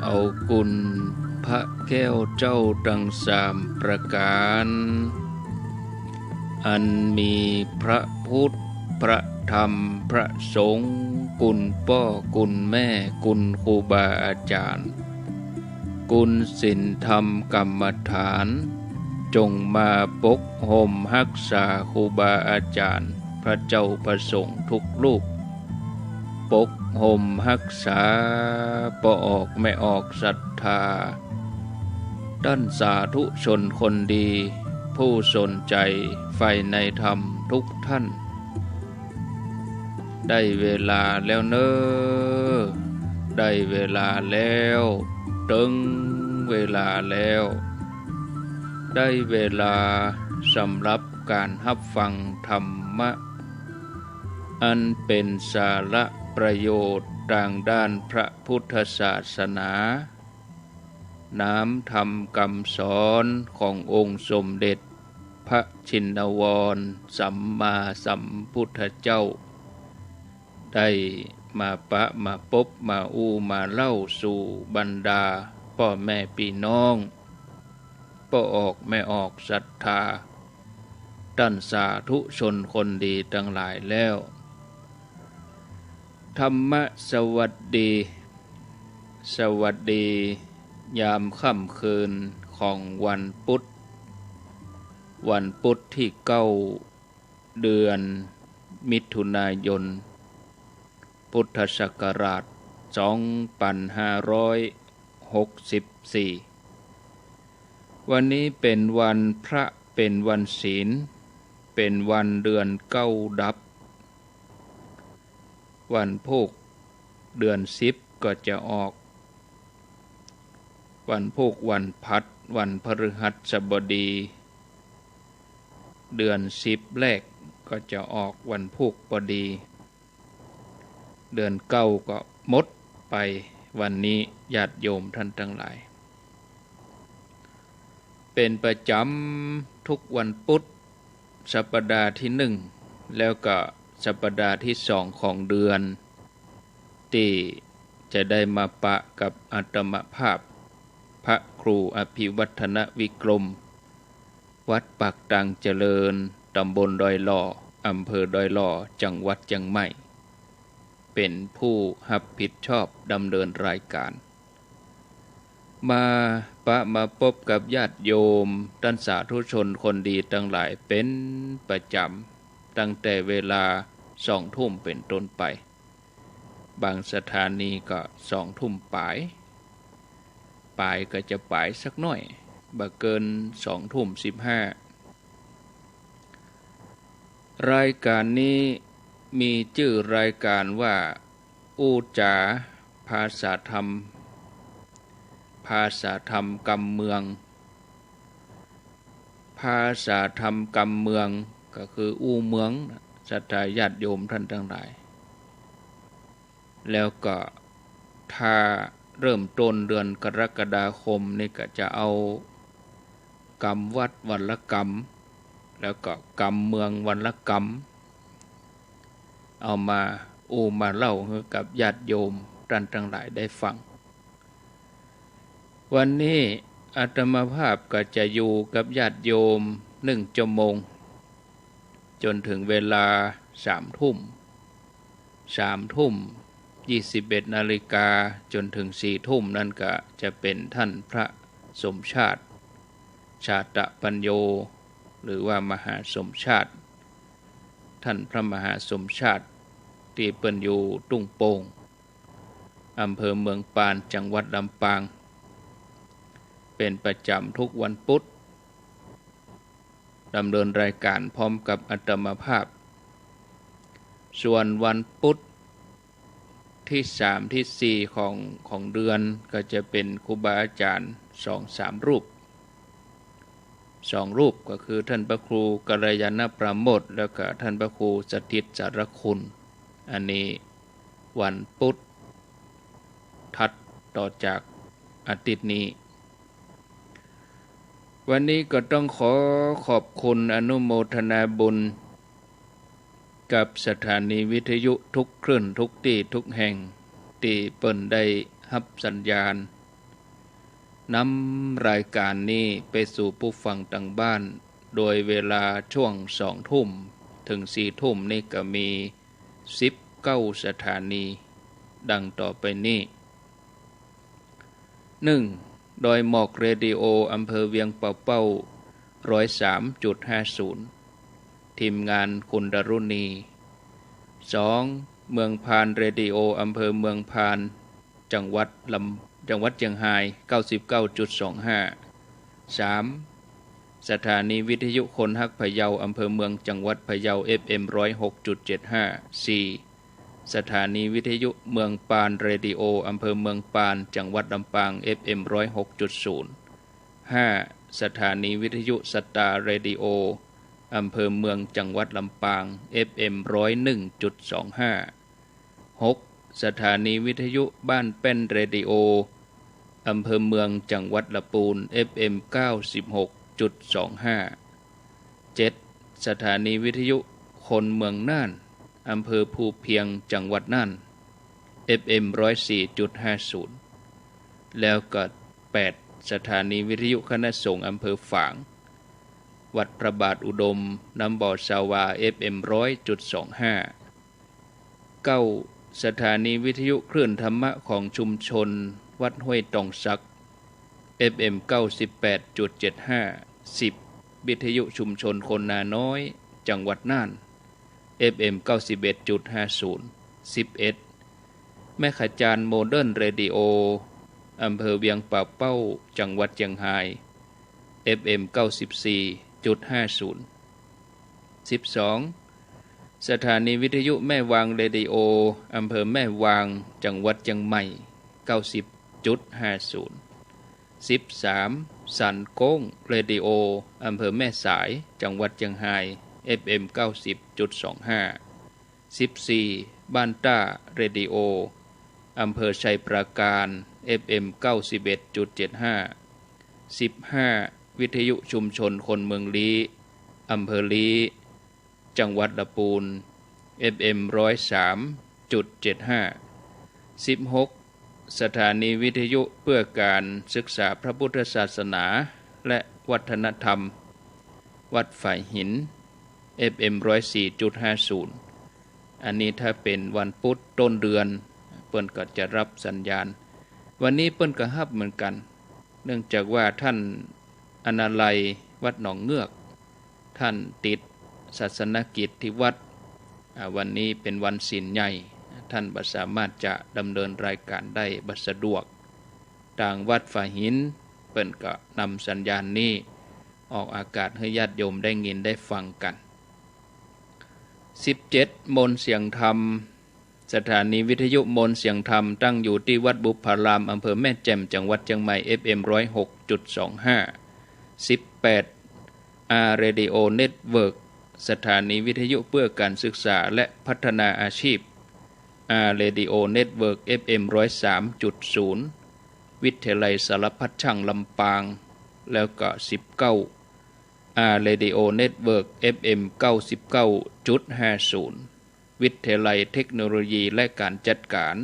เอากุลพระแก้วเจ้าดังสามประการอันมีพระพุทธพระธรรมพระสงฆ์กุลพ่อกุลแม่กุลครูบาอาจารย์กุลศีลธรรมกรรมฐานจงมาปกห่มรักษาครูบาอาจารย์พระเจ้าประสงค์ทุกรูปปกห่มรักษาปออกไม่ออกศรัทธาด้านสาธุชนคนดีผู้สนใจใฝ่ในธรรมทุกท่านได้เวลาแล้วเนอได้เวลาแล้วถึงเวลาแล้วได้เวลาสำหรับการรับฟังธรรมะอันเป็นสาระประโยชน์ทางด้านพระพุทธศาสนาน้อมธรรมคำสอนขององค์สมเด็จพระชินวรสัมมาสัมพุทธเจ้าได้มาปะมาพบมามาเล่าสู่บรรดาพ่อแม่พี่น้องพ่อออกไม่ออกศรัทธาท่านสาธุชนคนดีทั้งหลายแล้วธรรมะสวัสดีสวัสดียามค่ำคืนของวันพุธที่9เดือนมิถุนายนพุทธศักราช2564วันนี้เป็นวันพระเป็นวันศีลเป็นวันเดือน9ดับวันพุธเดือน10ก็จะออกวันพุธวันพัดวันพฤหัสบดีเดือน10แรกก็จะออกวันพุธพอดีเดือน9ก็หมดไปวันนี้ญาติโยมท่านทั้งหลายเป็นประจำทุกวันพุธสัปดาห์ที่1แล้วก็สัปดาห์ที่2ของเดือนที่จะได้มาปะกับอาตมภาพพระครูอภิวัฒนวิกรมวัดปากตังเจริญตำบลดอยหล่ออำเภอดอยหล่อจังหวัดเชียงใหม่เป็นผู้รับผิดชอบดำเนินรายการมาพบกับญาติโยมท่านสาธุชนคนดีทั้งหลายเป็นประจำตั้งแต่เวลา20:00 นเป็นต้นไปบางสถานีก็20:00 นปลายก็จะปลายสักหน่อยบ่เกิน20:15รายการนี้มีชื่อรายการว่าอู้จาภาษาธรรมกำเมืองภาษาธรรมกำเมืองก็คืออู้เมืองศรัทธาญาติโยมท่านทั้งหลายแล้วก็ถ้าเริ่มต้นเดือนกรกฎาคมนี่ก็จะเอากรรมวัดวันละกรรมแล้วก็กรรมเมืองวันละกรรมเอามามาเล่าให้กับญาติโยมท่านทั้งหลายได้ฟังวันนี้อาตมาภาพก็จะอยู่กับญาติโยม1 ชั่วโมงจนถึงเวลา3 ทุ่ม21 นาฬิกาจนถึง4 ทุ่มนั่นก็จะเป็นท่านพระสมชาติชาตปัญโยหรือว่ามหาสมชาติท่านพระมหาสมชาติที่เปิ้นอยู่ตุ้งโป่งอำเภอเมืองปานจังหวัดลำปางเป็นประจำทุกวันพุธดำเนินรายการพร้อมกับอาตมาภาพส่วนวันพุธที่3ที่4ของเดือนก็จะเป็นครูบาอาจารย์ 2-3 รูป2 รูปก็คือท่านพระครูกัลยาณประโมทแล้วก็ท่านพระครูสถิตสารคุณอันนี้วันพุธถัดต่อจากอาทิตย์นี้วันนี้ก็ต้องขอบคุณอนุโมทนาบุญกับสถานีวิทยุทุกคลื่นทุกที่ทุกแห่งที่เปิ้นได้รับสัญญาณ นำรายการนี้ไปสู่ผู้ฟังต่างบ้านโดยเวลาช่วง2 ทุ่มถึง4 ทุ่มนี่ก็มี19 สถานีดังต่อไปนี้ 1. ดอยหมอกเรดิโออำเภอเวียงป่าเป้า 103.50 ทีมงานคุณดรุณี 2. เมืองพานเรดิโออำเภอเมืองพานจังหวัดเชียงราย 99.25 3. สถานีวิทยุคนฮักพะเยาอำเภอเมืองจังหวัดพะเยา FM 106.75 4. สถานีวิทยุเมืองปานเรดิโออำเภอเมืองปานจังหวัดลำปาง FM 106.0 5. สถานีวิทยุสตาร์เรดิโออำเภอเมืองจังหวัดลำปาง FM 101.25 6. สถานีวิทยุบ้านแป้นเรดิโออำเภอเมืองจังหวัดลำพูน FM 96.25 7. สถานีวิทยุคนเมืองน่านอำเภอภูเพียงจังหวัดน่าน FM 104.50 แล้วก็ 8. สถานีวิทยุคณะสงฆ์อำเภอฝางวัดพระบาทอุดมน้ำบ่อสาวา FM 100.25 9. สถานีวิทยุคลื่นธรรมะของชุมชนวัดห้วยตองซัก FM 98.75 10. วิทยุชุมชนคนนาน้อยจังหวัดน่าน FM 91.50 11. แม่ขจารโมเดิร์นเรดิโออำเภอเวียงป่าเป้าจังหวัดเชียงราย FM 94.50 12. สถานีวิทยุแม่วางเรดิโออำเภอแม่วางจังหวัดเชียงใหม่ 90.50 13. สันโก้งเรดิโออำเภอแม่สายจังหวัดเชียงราย FM 90.25 14. บ้านต้าเรดิโออำเภอชัยปราการ FM 91.75 15. วิทยุชุมชนคนเมืองลี้อำเภอลี้จังหวัดลำพูน FM 103.75 16. สถานีวิทยุเพื่อการศึกษาพระพุทธศาสนาและวัฒนธรรมวัดฝ่ายหิน FM 104.50 อันนี้ถ้าเป็นวันพุธต้นเดือนเปิ้นก็จะรับสัญญาณวันนี้เปิ้นก็รับเหมือนกันเนื่องจากว่าท่านอนาลัยวัดหนองเงือกท่านติดศาสนกิจที่วัดวันนี้เป็นวันศีลใหญ่ท่านบ่สามารถจะดำเนินรายการได้บ่สะดวกทางวัดฝ่ายหินเปิ้นก็นำสัญญาณนี้ออกอากาศให้ญาติโยมได้ยินได้ฟังกัน17. มนต์เสียงธรรมสถานีวิทยุมนต์เสียงธรรมตั้งอยู่ที่วัดบุพารามอำเภอแม่แจ่มจังหวัดเชียงใหม่ FM 106.25 18. Radio Network สถานีวิทยุเพื่อการศึกษาและพัฒนาอาชีพ Radio Network FM 103.0 วิทยาลัยสารพัดช่างลำปางแล้วก็19. Radio Network FM 99.50 วิทยาลัยเทคโนโลยีและการจัดการ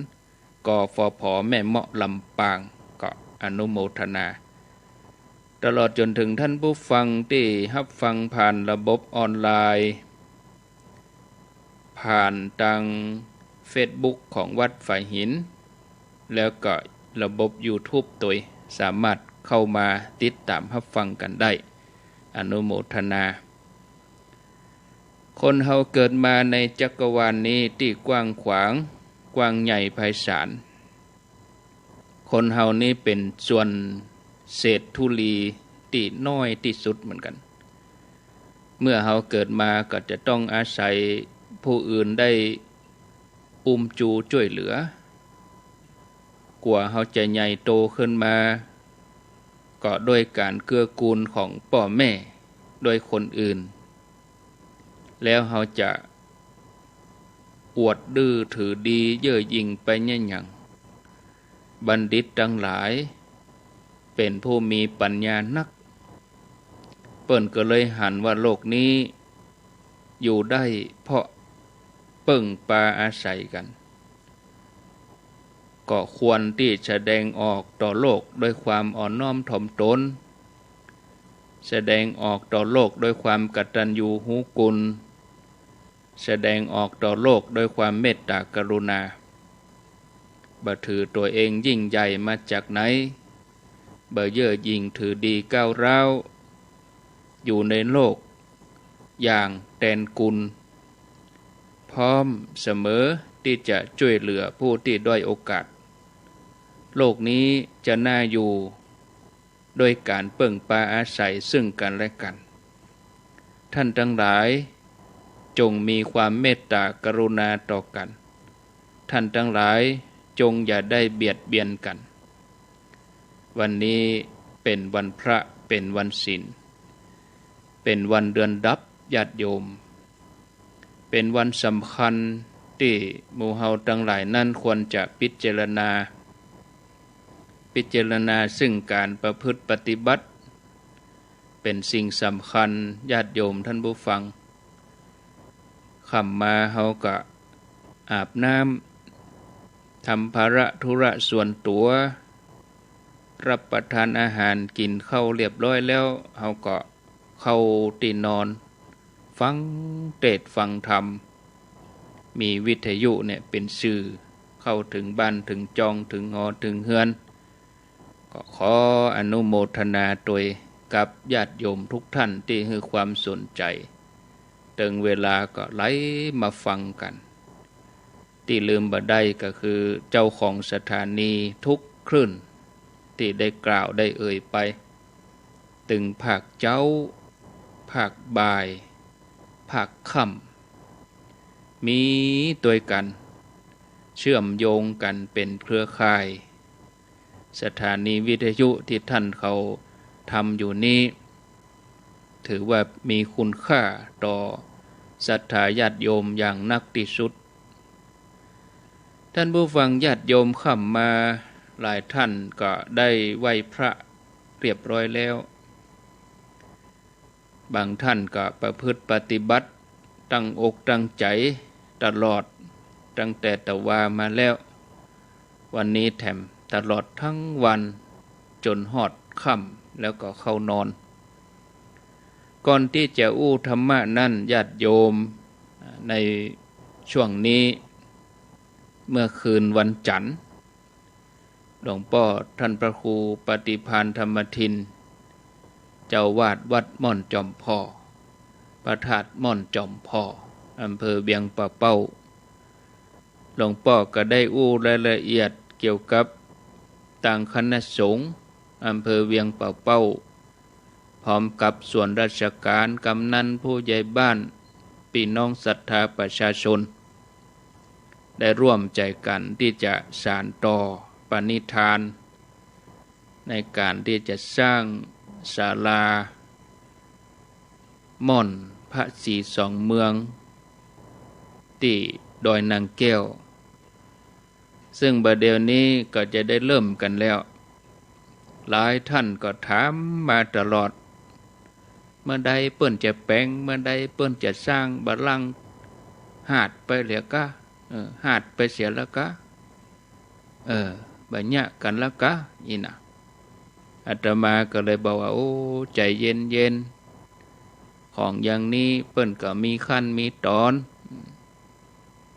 กฟผ.แม่เมาะลำปางก็อนุโมทนาตลอดจนถึงท่านผู้ฟังที่รับฟังผ่านระบบออนไลน์ผ่านทาง Facebook ของวัดฝ่ายหินแล้วก็ระบบ YouTube ตัวสามารถเข้ามาติดตามรับฟังกันได้อนุโมทนาคนเฮาเกิดมาในจักรวาลนี้ที่กว้างขวางกว้างใหญ่ไพศาลคนเฮานี้เป็นส่วนเศษธุลีที่น้อยที่สุดเหมือนกันเมื่อเฮาเกิดมาก็จะต้องอาศัยผู้อื่นได้อุ้มจูช่วยเหลือกว่าเฮาจะใหญ่โตขึ้นมาก็โดยการเกื้อกูลของพ่อแม่โดยคนอื่นแล้วเฮาจะอวดดื้อถือดีเย่อหยิ่งไปแย่หยังบัณฑิตทั้งหลายเป็นผู้มีปัญญานักเปิ้นก็เลยหันว่าโลกนี้อยู่ได้เพราะเปิ้งปาอาศัยกัน ก็ควรที่แสดงออกต่อโลกด้วยความอ่อนน้อมถ่อมตนแสดงออกต่อโลกด้วยความกตัญญูรู้กุลแสดงออกต่อโลกด้วยความเมตตากรุณาบ่ถือตัวเองยิ่งใหญ่มาจากไหนบ่เย่อหยิ่งถือดีก้าวร้าวอยู่ในโลกอย่างแทนกุลพร้อมเสมอที่จะช่วยเหลือผู้ที่ด้อยโอกาสโลกนี้จะน่าอยู่โดยการเพิ่งพาอาศัยซึ่งกันและกันท่านทั้งหลายจงมีความเมตตากรุณาต่อกันท่านทั้งหลายจงอย่าได้เบียดเบียนกันวันนี้เป็นวันพระเป็นวันศีลเป็นวันเดือนดับญาติโยมเป็นวันสำคัญที่หมู่เฮาทั้งหลายนั้นควรจะพิจารณาซึ่งการประพฤติปฏิบัติเป็นสิ่งสำคัญญาติโยมท่านผู้ฟังค่ำมาเฮาก็อาบน้ำทำภาระธุระส่วนตัวรับประทานอาหารกินข้าวเรียบร้อยแล้วเฮาก็เข้าที่นอนฟังเทศน์ฟังธรรมมีวิทยุเนี่ยเป็นสื่อเข้าถึงบ้านถึงจองถึงหอถึงเฮือนก็ขออนุโมทนาโดยกับญาติโยมทุกท่านที่ให้ความสนใจถึงเวลาก็ไหลมาฟังกันที่ลืมบ่ได้ก็คือเจ้าของสถานีทุกคลื่นที่ได้กล่าวได้เอ่ยไปตึงภาคเจ้าภาคบ่ายภาคค่ำมีตัวกันเชื่อมโยงกันเป็นเครือข่ายสถานีวิทยุที่ท่านเขาทำอยู่นี้ถือว่ามีคุณค่าต่อศรัทธาญาติโยมอย่างนักที่สุดท่านผู้ฟังญาติโยมเข้ามาหลายท่านก็ได้ไหว้พระเรียบร้อยแล้วบางท่านก็ประพฤติปฏิบัติตั้งอกตั้งใจตลอดตั้งแต่ตะวามาแล้ววันนี้แถมตลอดทั้งวันจนฮอดค่ำแล้วก็เข้านอนก่อนที่จะอู้ธรรมะนั้นญาติโยมในช่วงนี้เมื่อคืนวันจันทร์หลวงพ่อท่านพระครูปฏิภาณธรรมทินเจ้าวาดวัดม่อนจอมพ่อพระธาตุม่อนจอมพ่ออำเภอเวียงป่าเป้าหลวงพ่อก็ได้อู้รายละเอียดเกี่ยวกับต่างคณะสงฆ์อำเภอเวียงป่าเป้าพร้อมกับส่วนราชการกำนันผู้ใหญ่บ้านพี่น้องศรัทธาประชาชนได้ร่วมใจกันที่จะสานต่อปณิธานในการที่จะสร้างศาลาม่อนพระศรีสองเมืองที่ดอยนางแก้วซึ่งบัดเดี๋ยวนี้ก็จะได้เริ่มกันแล้วหลายท่านก็ถามมาตลอดเมื่อใดเปิ้นจะแปลงเมื่อใดเปิ้นจะสร้างบัลลังก์หาดไปเหลือกะหาดไปเสียแล้วกะบัญญะกันแล้วกะนี่นะอาตมาก็เลยบอกว่าโอ้ใจเย็นเย็นของอย่างนี้เปิ้นก็มีขั้นมีตอน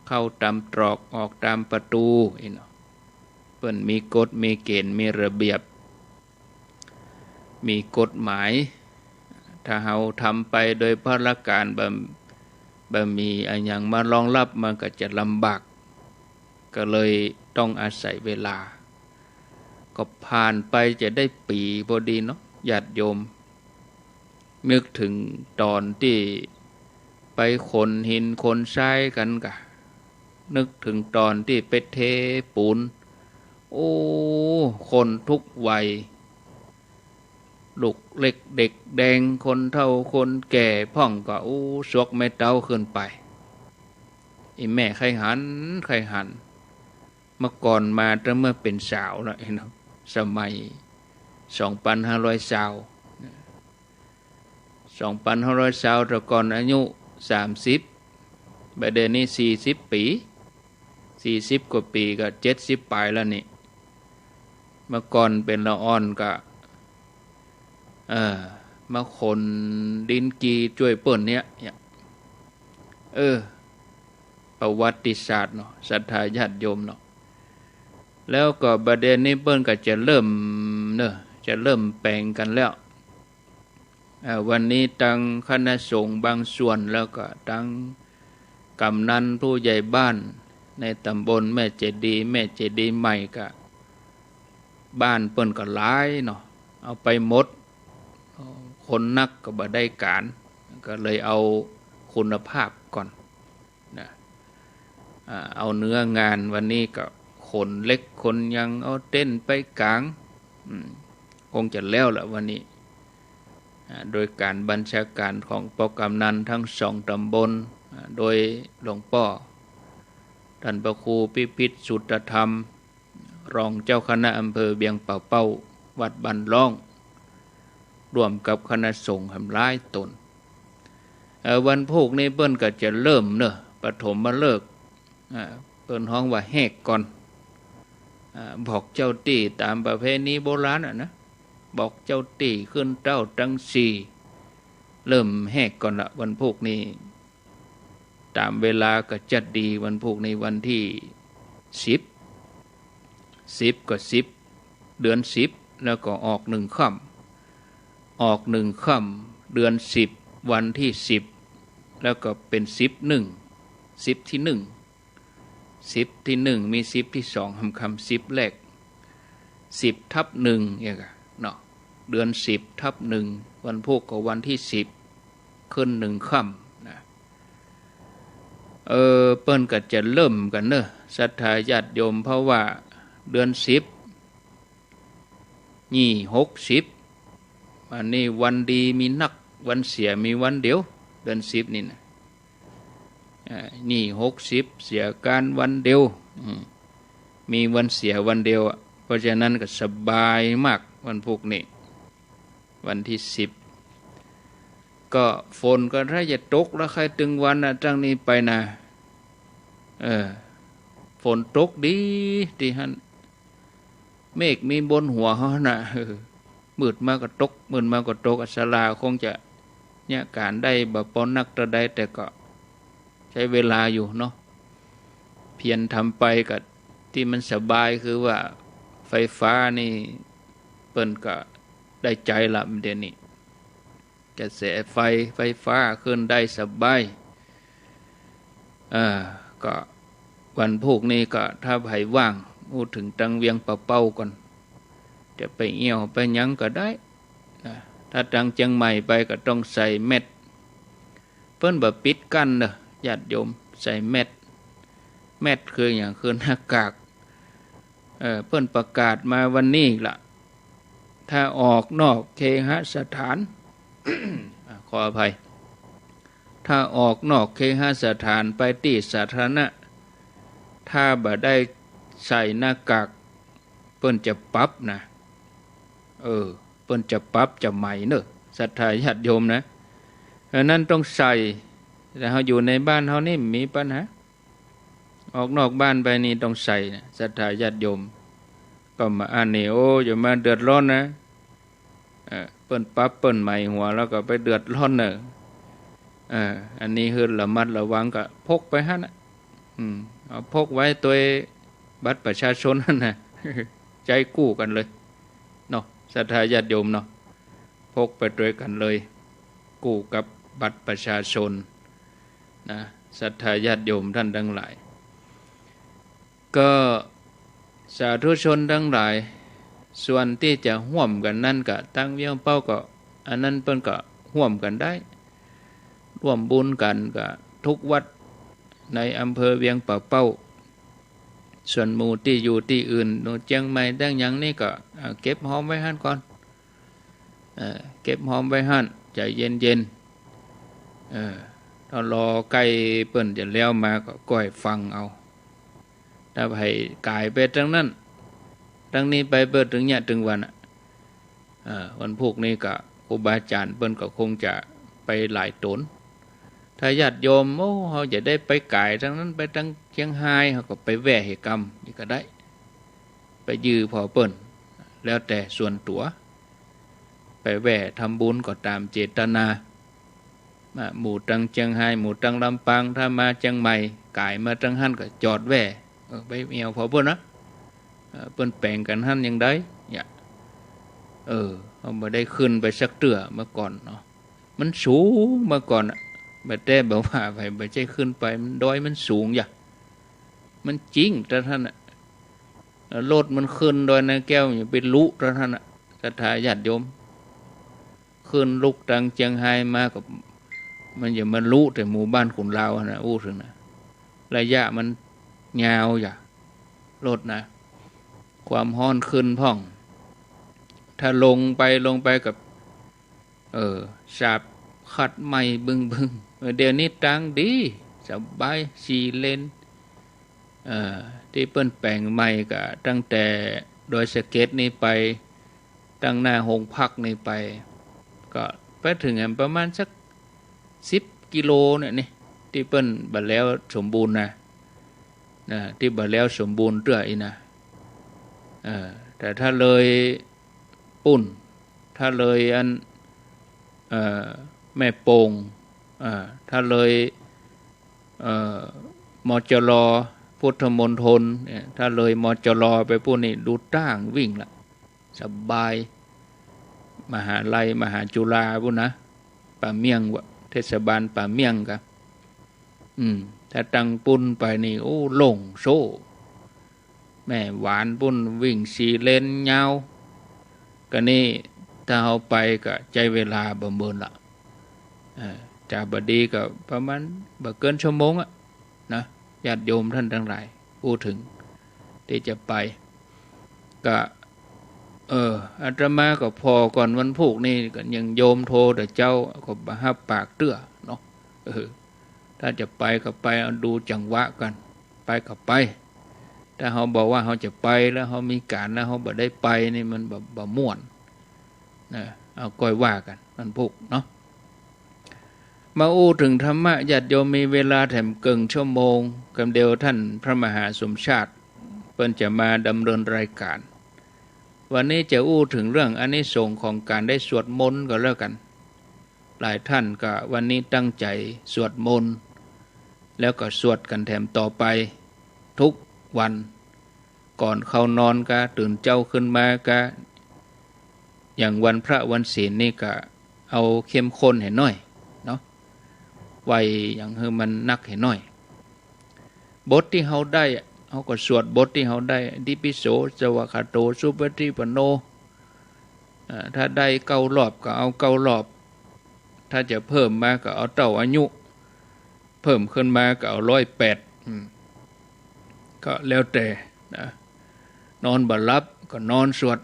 เข้าตามตรอกออกตามประตูนี่เนาะเปิ้นมีกฎมีเกณฑ์มีระเบียบมีกฎหมายถ้าเฮาทำไปโดยพระการบ่มีอันอย่างมารองรับมันก็จะลำบากก็เลยต้องอาศัยเวลาก็ผ่านไปจะได้ปีพอดีเนาะญาติโยมนึกถึงตอนที่ไปขนหินขนทรายกันกะนึกถึงตอนที่ไปเทปูนโอ้คนทุกวัยลูกเล็กเด็กแดงคนเฒ่าคนแก่พ่องก็โอ้สวกไม่เต้าขึ้นไปไอ้แม่ใครหันเมื่อก่อนมาแต่เมื่อเป็นสาวแล้วเนาะสมัย2520 แต่ก่อนอายุ30บัดเดี๋ยวนี้40 ปี 40 กว่าปีก็70ปลายแล้วนี่เมื่อก่อนเป็นละอ่อนก็มาขนดินกีช่วยเปิ้นเนี่ยประวัติศาสตร์เนาะศรัทธาญาติโยมเนาะแล้วก็ประเด็นนี้เปิ้นก็จะเริ่มแปลงกันแล้ววันนี้ตั้งคณะสงฆ์บางส่วนแล้วก็ตั้งกำนันผู้ใหญ่บ้านในตำบลแม่เจดีย์ใหม่ก็บ้านเปิ้นก็หลายเนาะเอาไปหมดคนนักก็บ่ได้การก็เลยเอาคุณภาพก่อนนะเอาเนื้องานวันนี้ก็คนเล็กคนยังเอาเต้นไปกลางคงจะแล้วละวันนี้โดยการบัญชาการของปกำนันทั้ง2 ตำบลโดยหลวงพ่อท่านพระครูพิพิธสุตธรรมรองเจ้าคณะอำเภอเบียงป่าเป้าวัดบ้านล่องร่วมกับคณะสงฆ์หลายตนวันพุธนี้เปิ้นก็จะเริ่มปฐมฤกษ์เปิ้นฮ้องว่าแหกก่อนบอกเจ้าตี้ตามประเพณีโบราณนะบอกเจ้าตี้ขึ้นเต้าตั้ง4เริ่มแหกก่อนละวันพุธนี้ตามเวลาก็จัดดีวันพุธในวันที่10ก็10เดือน10แล้วก็ออก1 ค่ำเดือน10วันที่10แล้วก็เป็น10ที่ 1มี10ที่2คำ10แรก10/1อย่างเนาะเดือน10/1วันพุธก็วันที่10ขึ้น1 ค่ำนะเปิ้นก็จะเริ่มกันศรัทธาญาติโยมเพราะว่าเดือน10นี่60อันนี้วันดีมีนักวันเสียมีวันเดียวเดือน10นี่นะนี่60เสียการวันเดียวมีวันเสียวันเดียวเพราะฉะนั้นก็สบายมากวันพุธนี้วันที่10ก็ฝนก็ถ้าจะตกแล้วใครตึงวันจังนี้ไปนะฝนตกดีที่หันเมฆมีบนหัวเขาน่ะมืดมากก็ตกศาลาคงจะเนี่ยการได้บ่ปอนนักตะใดแต่ก็ใช้เวลาอยู่เนาะเพียรทำไปกับที่มันสบายคือว่าไฟฟ้านี่เปิ้นก็ได้ใจละเดี๋ยวนี้กระแสไฟฟ้าขึ้นได้สบายก็วันพุธนี้ก็ถ้าไผว่างพูดถึงตังเวียงป่าเป้าก่อนจะไปเอี่ยวไปยังก็ได้ถ้าตังเชียงใหม่ไปก็ต้องใส่เม็ดเพิ่นบ่ปิดกั้นญาติโยมใส่เม็ดคืออย่างคือหน้ากากเพิ่นประกาศมาวันนี้ล่ะถ้าออกนอกเคหสถาน ขออภัยถ้าออกนอกเคหสถานไปที่สาธารณะถ้าบ่ได้ใส่หน้ากากเพิ่นจะปรับนะเพิ่นจะปรับจะใหม่ศรัทธาญาติโยมนะเพราะนั้นต้องใส่แต่เราอยู่ในบ้านเรานี่มีปัญหาออกนอกบ้านไปนี่ต้องใส่นะศรัทธาญาติโยมก็มาอ่านนี่อย่ามาเดือดร้อนนะเปิ้นปรับเปิ้นใหม่หัวแล้วก็ไปเดือดร้อนอันนี้คือระมัดระวังก็พกไปฮะนะเอาพกไว้ตัวบัตรประชาชนนั่นนะใจกู้กันเลยเนาะศรัทธาญาติโยมเนาะพกไปด้วยกันเลยกู้กับบัตรประชาชนนะศรัทธาญาติโยมท่านทั้งหลายก็สาธุชนทั้งหลายส่วนที่จะร่วมกันนั่นก็ตั้งเวียงเป้าก็อันนั้นเพิ่นก็ร่วมกันได้ร่วมบุญกันก็ทุกวัดในอำเภอเวียงป่าเป้าส่วนหมู่ที่อยู่ที่อื่นเชียงใหม่ตั้งอย่างนี้ก็เก็บหอมไว้หั่นก่อนเก็บหอมไว้หั่นใจเย็นๆถ้ารอใกล้เปิ้นจะแล้วมาก็ก้อยฟังเอาถ้าให้กายไปทั้งนั้นทั้งนี้ไปเปิดถึงเนี่ยถึงวันพุธนี้ก็ครูบาอาจารย์เปิ้นก็คงจะไปหลายตน ถ้าญาติโยมโอ้เขาจะได้ไปไก่ทั้งนั้นไปทั้งเชียงไฮ้เขาก็ไปแว่เหตุกรรมนี่ก็ได้ไปยื้อพอเปิ้นแล้วแต่ส่วนตัวไปแว่ทำบุญก็ตามเจตนาหมู่ตังเชียงไฮ้หมู่ตังลำปางถ้ามาเชียงใหม่ไก่มาตังหันก็จอดแว่ไปเมียวพอเปิ้นนะเปิ้นแป่งกันหันยังได้เนี่ยเขาไม่ได้ขึ้นไปสักเตื้อเมื่อก่อนเนาะมันสูงเมื่อก่อนแบบแต่บอกว่าไปไม่ใช่ขึ้นไปมันดอยมันสูงอย่างมันจริงแต่ท่านรถมันขึ้นดอยนาแก้วอย่าไปลุแต่ท่านศรัทธาญาติโยมขึ้นลุกตังเชียงไฮ้มากับมันอย่ามันลุแต่หมู่บ้านขุนลาวนะอู้ถึงนะระยะมันยาวอย่างรถนะความฮ้อนขึ้นพ่องถ้าลงไปกับสาบขัดไม่บึงเดี๋ยวนี้ตังดีสบายสี่เลนที่เปิ้นแปลงใหม่ก็ตั้งแต่โดยสเก็ตนี่ไปตั้งหน้าโรงพักนี่ไปก็ไปถึงประมาณสัก10 กิโลเนี่ยนี่ที่เปิ้นบัดแล้วสมบูรณ์นะที่บัดแล้วสมบูรณ์เตื้ออีนะแต่ถ้าเลยปุ่นถ้าเลยอันแม่โป่งถ้าเลยมจรพุทธมณฑลถ้าเลยมจรไปพวกนี้ดูตั้งวิ่งละสบายมหาลัยมหาจุฬาพวกนะป่าเมี่ยงวะเทศบาลป่าเมี่ยงกันถ้าตังปุ่นไปนี่โอ้โล่งโซ่แม่หวานปุ่นวิ่ง4 เลนยาวก็นี่ถ้าเอาไปก็ใจเวลาบ่เมินละจากบดีก็ประมาณบ่เกินชั่วโมงนะญาติโยมท่านทั้งหลายพูดถึงที่จะไปก็อาตมาก็พอก่อนวันพุธนี่ก็ยังโยมโทรแต่เจ้าก็บ่ฮับปากเตื้อเนาะถ้าจะไปก็ไปเอาดูจังหวะกันไปก็ไปถ้าเขาบอกว่าเขาจะไปแล้วเขามีการแล้วเขาบ่ได้ไปนี่มันบ่ม่วนเอาก้อยว่ากันมันพุกเนาะมาอู้ถึงธรรมะญาติโยมมีเวลาแถมเกินชั่วโมงกำเดียวท่านพระมหาสมชาติเพิ่นจะมาดำเนินรายการวันนี้จะอู้ถึงเรื่องอานิสงส์ของการได้สวดมนต์ก็แล้วกันหลายท่านก็วันนี้ตั้งใจสวดมนต์แล้วก็สวดกันแถมต่อไปทุกวันก่อนเข้านอนก็ตื่นเจ้าขึ้นมาก็อย่างวันพระวันศีลนี่ก็เอาเข้มข้นให้น้อยเนาะไว้อย่างให้มันนักให้น้อยบทที่เขาได้เขาก็สวดบทที่เขาได้ดิปิโสสวากขาโตสุปฏิปันโนถ้าได้9 รอบก็เอา9 รอบถ้าจะเพิ่มมาก็เอาเต่าอายุเพิ่มขึ้นมาก็เอา108ก็แล้วแต่นะนอนบ่หลับก็นอนสวด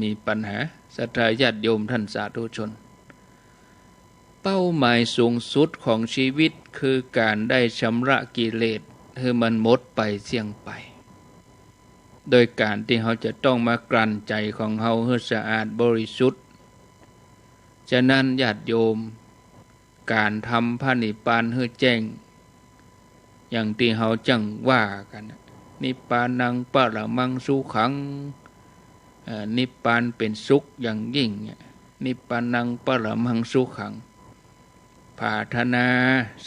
มีปัญหาศรัทธาญาติโยมท่านสาธุชนเป้าหมายสูงสุดของชีวิตคือการได้ชำระกิเลสให้มันหมดไปเสี่ยงไปโดยการที่เขาจะต้องมากลั่นใจของเขาให้สะอาดบริสุทธิ์ฉะนั้นญาติโยมการทำพระนิพพานให้แจ้งอย่างที่เขาจังว่ากันนิพพานังปรมังสุขังนิพพานเป็นสุขอย่างยิ่งนิพพานังปรมังสุขังปรารถนา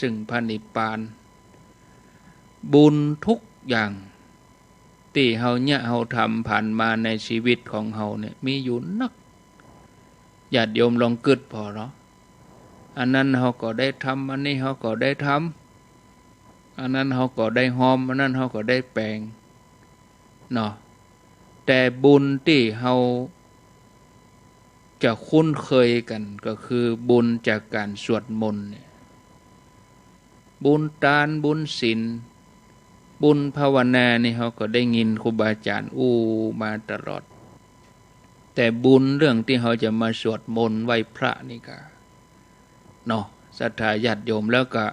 ซึ่งพระนิพพานบุญทุกอย่างที่เฮาเนี่ยเฮาทำผ่านมาในชีวิตของเฮาเนี่ยมีอยู่นักญาติโยมลองกึดพอเนาะอันนั้นเฮาก็ได้ทำอันนี้เฮาก็ได้ทำอันนั้นเฮาก็ได้หอมอันนั้นเฮาก็ได้แปลงเนาะแต่บุญที่เฮาจะคุ้นเคยกันก็คือบุญจากการสวดมนต์เนี่ยบุญทานบุญศีลบุญภาวนานี่เขาก็ได้ยินครูบาอาจารย์มาตลอดแต่บุญเรื่องที่เขาจะมาสวดมนต์ไหว้พระนี่ก็เนาะศรัทธาญาติโยมแล้วก็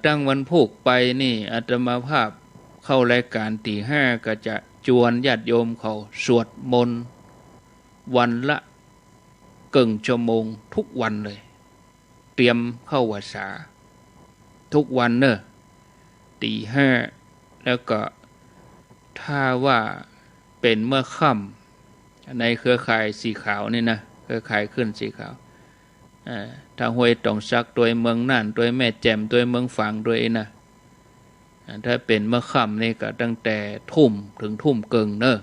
ตั้งวันพุธไปนี่อาตมาภาพเข้ารายการตี 5ก็จะจวนญาติโยมเขาสวดมนต์วันละเกินชั่วโมงทุกวันเลย เตรียมเข้าวัดสาทุกวันเนอะตีห้าแล้วก็ถ้าว่าเป็นเมื่อค่ำในเครือข่ายสีขาวนี่นะเครือข่ายขึ้นสีขาวถ้าห้วยตองซักตัวเมืองน่านตัวแม่แจ่มตัวเมืองฝางตัวนะถ้าเป็นเมื่อค่ำนี่ก็ตั้งแต่ทุ่มถึงทุ่มเกิงเนอะ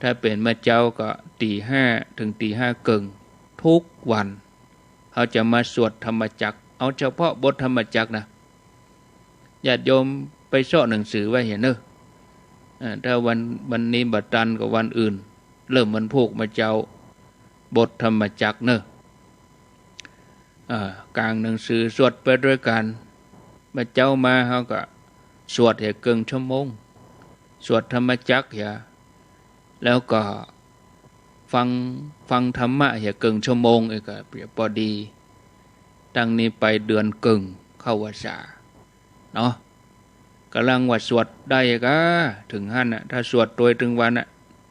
ถ้าเป็นเมื่อเจ้าก็ตีห้าถึงตีห้าเกิงทุกวันเขาจะมาสวดธรรมจักรเอาเฉพาะบทธรรมจักรนะญาติโยมไปเสาะหนังสือไว้เห็นเนอะถ้าวันนี้บัดตันกับวันอื่นเริ่มมันพูกมาเจ้าบทธรรมจักรเนอะกลางหนังสือสวดไปด้วยกันมาเจ้ามาเขาก็สวดเหเกิงชั่วโมงสวดธรรมจักรอย่าแล้วก็ฟังธรรมะเหเกิงชั่วโมงเอกพอดีตั้งนี้ไปเดือนกึ่งเข้าวัดสาเนาะกำลังวัดสวดได้ก็ถึงหั่นถ้าสวดโดยถึงวัน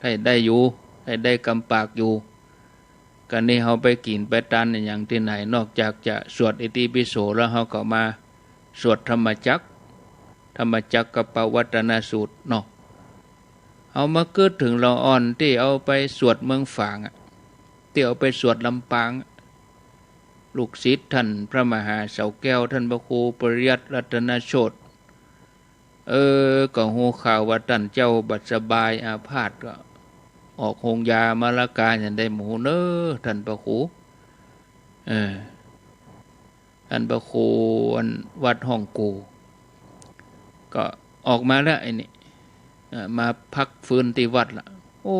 ให้ได้อยู่ให้ได้กำปากอยู่กันนี้เขาไปกินไปตันอย่างที่ไหนนอกจากจะสวดอิติปิโสแล้วเขาก็มาสวดธรรมจักกับปวัตนสูตรเนาะเอามาเกิดถึงเราอ่อนที่เอาไปสวดเมืองฝางที่เอาไปสวดลำปางลูกศิษย์ท่านพระมหาเสาแก้วท่านพระครูปริยัติรัตนโชติก็หูข่าวว่าท่านเจ้าบัดสบายอาพาธก็ออกหงยามาละกาอย่างได้หมูเนอท่านพระครูท่านพระครูวัดห้องกูก็ออกมาแล้วไอ้นี่มาพักฟื้นที่วัดละโอ้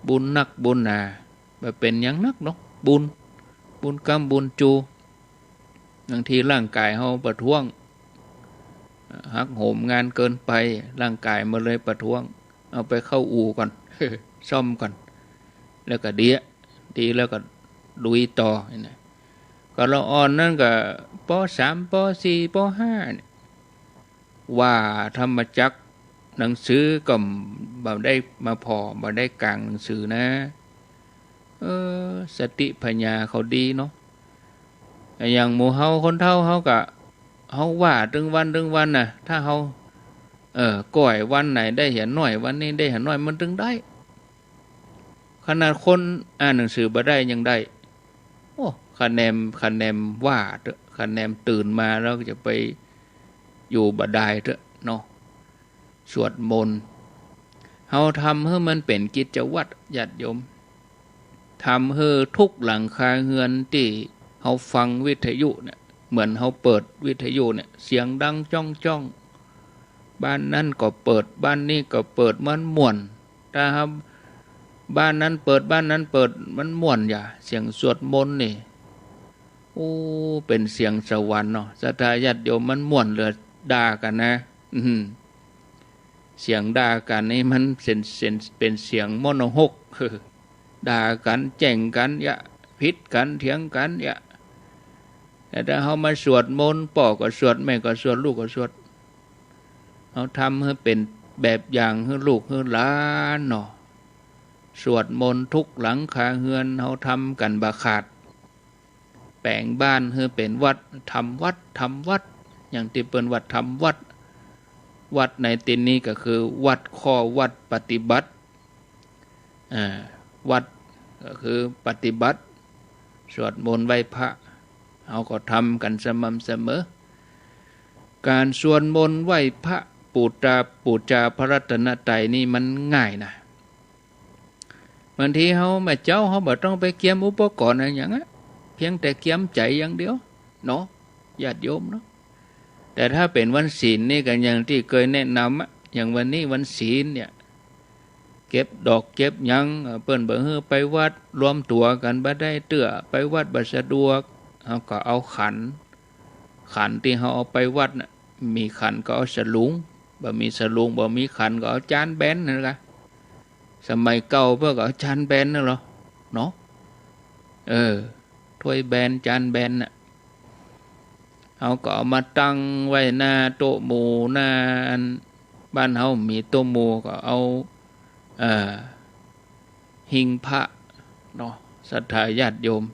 บุญนักบุญหนาแบบเป็นยังนักเนาะบุญกรรมบุญจูบางทีร่างกายเขาประท้วงหักโหมงานเกินไปร่างกายมาเลยประท้วงเอาไปเข้าอู่ก่อน ซ่อมก่อนแล้วก็ดีแล้วก็ลุยต่อนี่ก็ละอ่อนนั่นก็ป.3 ป.4 ป.5ว่าธรรมจักรหนังสือก็บ่ได้มาพอบ่ได้กลางหนังสือนะสติปัญญาเขาดีเนาะอย่างหมู่เฮาคนเฒ่าเฮาก็เฮาว่าถึงวันน่ะถ้าเฮาก่อยวันไหนได้เห็นน้อยวันนี้ได้เห็นน้อยมันถึงได้ขนาดคนอ่านหนังสือบ่ได้ยังได้โอ้คะแนนว่าคะแนนตื่นมาแล้วจะไปอยู่บ่ได้เถอะเนาะสวดมนต์เฮาทำให้มันเป็นกิจวัตรญาติโยมทำให้ทุกหลังคาเฮือนที่เฮาฟังวิทยุเนี่ยเหมือนเฮาเปิดวิทยุเนี่ยเสียงดังจ้องบ้านนั้นก็เปิดบ้านนี้ก็เปิดมันม่วนถ้าครับบ้านนั้นเปิดบ้านนั้นเปิดมันม่วนอย่าเสียงสวดมนต์นี่โอ้เป็นเสียงสวรรค์เนาะศรัทธาญาติโยมมันม่วนเหลือด่ากันนะเสียงด่ากันนี่มันเป็นเสียงมโนหกด่ากันแจ่งกันยะพิษกันเถียงกันยะแต่ถ้าเขามาสวดมนต์พ่อก็สวดแม่ก็สวดลูกก็สวดเขาทำให้เป็นแบบอย่างให้ลูกให้หลานเนาะสวดมนต์ทุกหลังคาเฮือนเขาทำกันบาขาดแปลงบ้านให้เป็นวัดทำวัดอย่างที่เปิ้นวัดทำวัดในที่นี้ก็คือวัดข้อวัดปฏิบัติวัดก็คือปฏิบัติสวดมนต์ไหว้พระเขาก็ทำกันสม่ำเสมอการสวดมนต์ไหว้พระปูจาพระรัตนตรัยนี่มันง่ายนะบางทีเขาแม่เจ้าเขาบ่ต้องไปเกียมอุปกรณ์อะไรอย่างนั้นเพียงแต่เกียมใจอย่างเดียวเนาะญาติโยมเนาะแต่ถ้าเป็นวันศีลนี่กันอย่างที่เคยแนะนำอย่างวันนี้วันศีลเนี่ยเก็บดอกเก็บหยังเปิ้นบ่ฮือไปวัดรวมตัวกันบ่ได้เตื้อไปวัดบ่สะดวกเฮาก็เอาขันที่เฮาเอาไปวัดน่ะมีขันก็เอาสลุงบ่มีสลุงบ่มีขันก็เอาจานแบนนั่นล่ะสมัยเก่าเพิ่นก็เอาจานแบนนั่นเหรอเนาะถ้วยแบนจานแบนน่ะเอาก็เอามาตั้งไว้หน้าโต๊ะหมู่หน้าบ้านเฮามีโต๊ะหมู่ก็เอาหิ้งพระเนาะศรัทธาญาติโยม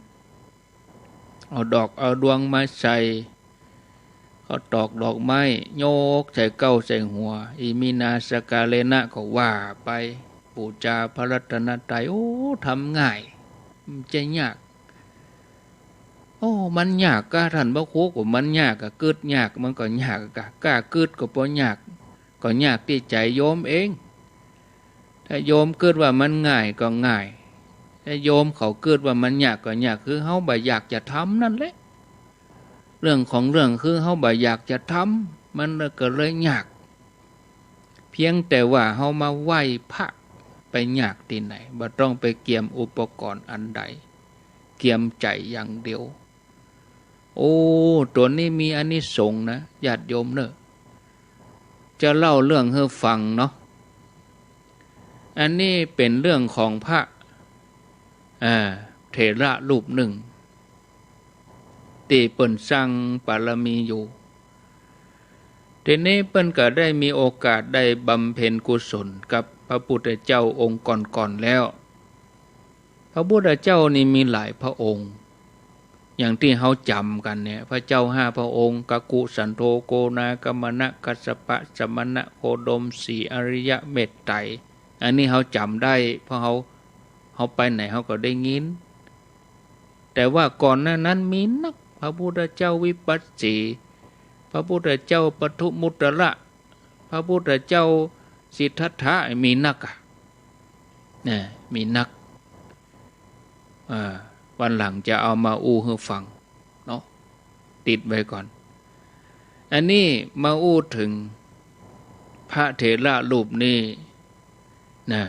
เอาดอกเอาดวงมาใส่เขาตอกดอกไม้โยกใส่เก้าใส่หัวอิมินาสกาเลนะก็ว่าไปปูจาพระรัตนตรัยโอ้ทำง่ายมันจะยากโอ้มันยากก็ท่านพระครูก็มันยากก็กึดยากมันก็ยากก็กล้ากึดก็บ่ยากก็ยากที่ใจโยมเองถ้าโยมกึดว่ามันง่ายก็ง่ายถ้าโยมเขากึดว่ามันยากก็ยากคือเฮาบ่อยากจะทำนั่นแหละเรื่องของเรื่องคือเฮาบ่อยากจะทำมันก็เลยยากเพียงแต่ว่าเฮามาไหว้พระไปยากที่ไหนบ่ต้องไปเกียมอุปกรณ์อันใดเกียมใจอย่างเดียวโอ้ตัวนี้มีอานิสงส์นะญาติโยมเนอะจะเล่าเรื่องให้ฟังเนาะอันนี้เป็นเรื่องของพระเถระรูปหนึ่งที่เปิ้นสร้างบารมีอยู่ทีนี้เปิ้นก็ได้มีโอกาสได้บำเพ็ญกุศลกับพระพุทธเจ้าองค์ก่อนๆแล้วพระพุทธเจ้านี่มีหลายพระองค์อย่างที่เขาจำกันเนี่ยพระเจ้า5 พระองค์กักกุสันโธโกนากัมมนะกัสสปะสมณะโคดมสีอริยะเมตไตรอันนี้เขาจำได้เพราะเขาไปไหนเขาก็ได้ยินแต่ว่าก่อนหน้านั้นมีนักพระพุทธเจ้าวิปัสสีพระพุทธเจ้าปทุมุตระพระพุทธเจ้าสิทธัตถะมีนักเนี่ยมีนักวันหลังจะเอามาอู้ให้ฟังเนาะติดไว้ก่อนอันนี้มาอู้ถึงพระเถระรูปนี้นะ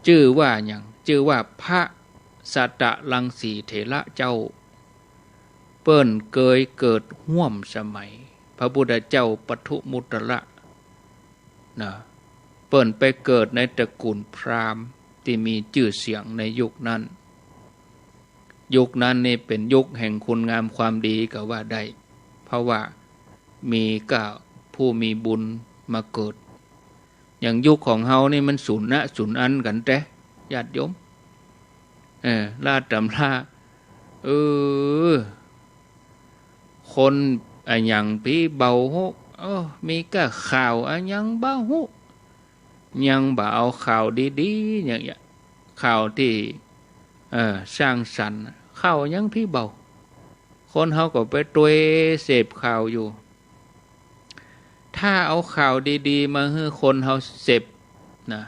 ชื่อว่าอย่างชื่อว่าพระสัตตลังสีเถระเจ้าเปิ้นเคยเกิดห่วมสมัยพระพุทธเจ้าปทุมุตระนะเปิ้นไปเกิดในตระกูลพราหมณ์ที่มีชื่อเสียงในยุคนั้นนี่เป็นยุคแห่งคุณงามความดีก็ว่าได้เพราะว่ามีก็ผู้มีบุญมาเกิดอย่างยุคของเฮานี่มันสูญนะสูญอันกันแต่ญาติโยมลาดตำราคนอันยังพี่เบาหุมีก็ข่าวอันยังบ้าหุยังบ่เอาข่าวดีๆอย่างเงี้ยข่าวที่สร้างสรรค์ข่าวยังพี่เบาคนเขาก็ไปตัวเสพข่าวอยู่ถ้าเอาข่าวดีๆมาให้คนเขาเสพนะ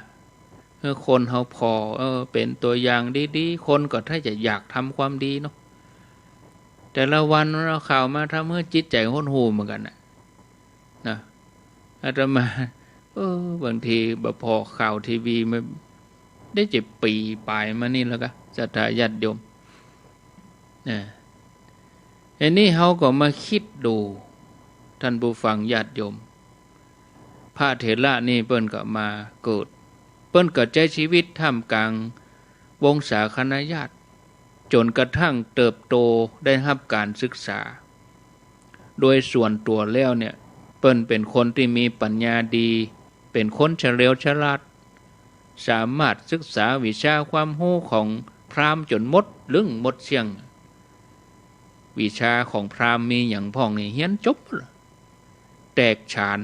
ให้คนเขาพอเป็นตัวอย่างดีๆคนก็ถ้าจะอยากทำความดีเนาะแต่ละวันเราข่าวมาทำให้จิตใจหดหู่เหมือนกันนะอาตมาบางทีบ่พอข่าวทีวีมันได้จะปีปลายมานี่แล้วก็ศรัทธาญาติโยมอันนี้เขาก็มาคิดดูท่านผู้ฟังญาติโยมพระเถระนี่เปิ้นก็มาเกิดเปิ้นก็ใช้ชีวิตท่ามกลางวงศาคณาญาติจนกระทั่งเติบโตได้รับการศึกษาโดยส่วนตัวแล้วเนี่ยเปิ้นเป็นคนที่มีปัญญาดีเป็นคนเฉลียวฉลาดสามารถศึกษาวิชาความรู้ของพราหมณ์จนหมดลึงหมดเสียงวิชาของพราหมณ์มีอย่างพ่องนี่เฮียนจบแตกฉาน